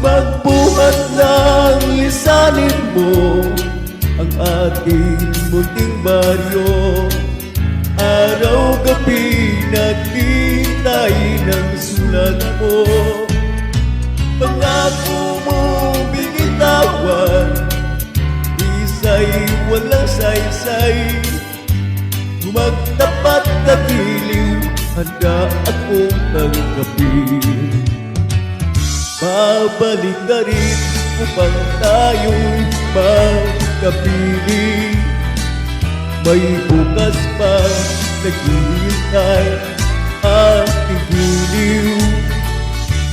Magbuhat ng lisanin mo ang ating munting baryo. Araw-gabi naghintay ng sulat mo. Pangako mo binitawan, isa'y walang saysay. Magtapat na giliw, handa akong tanggapin. Babalik ka rin upang tayo'y magkapiling. May bukas pa naghihintay aking giliw.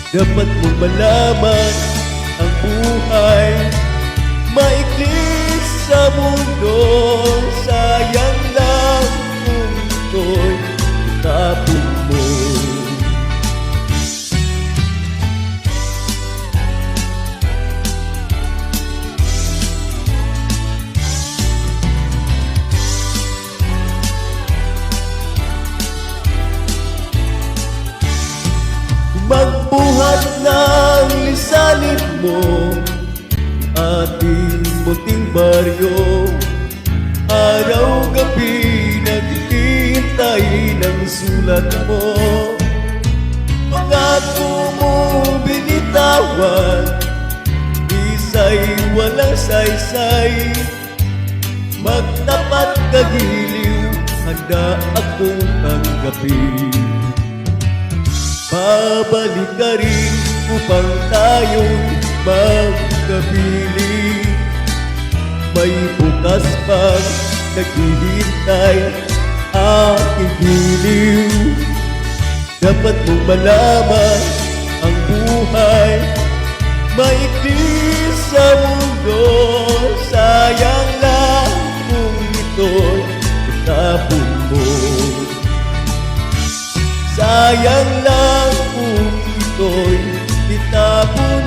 Dapat mong malaman ang buhay maikli sa mundo. Sayang lang kung ito'y itapon mo. Magbuhat ng lisanin mo ating munting baryo. Araw-gabi naghihintay ng sulat mo. Pangako mo binitawan, isa'y walang saysay. Magtapat ka giliw, handa akong tanggapin. Babalik ka rin upang tayo'y magkapiling. May bukas pang naghihintay aking giliw. Dapat mong malaman ang buhay maikli sa mundo. Sayang lang kung ito'y itapon mo. Sayang lang kung ito'y itapon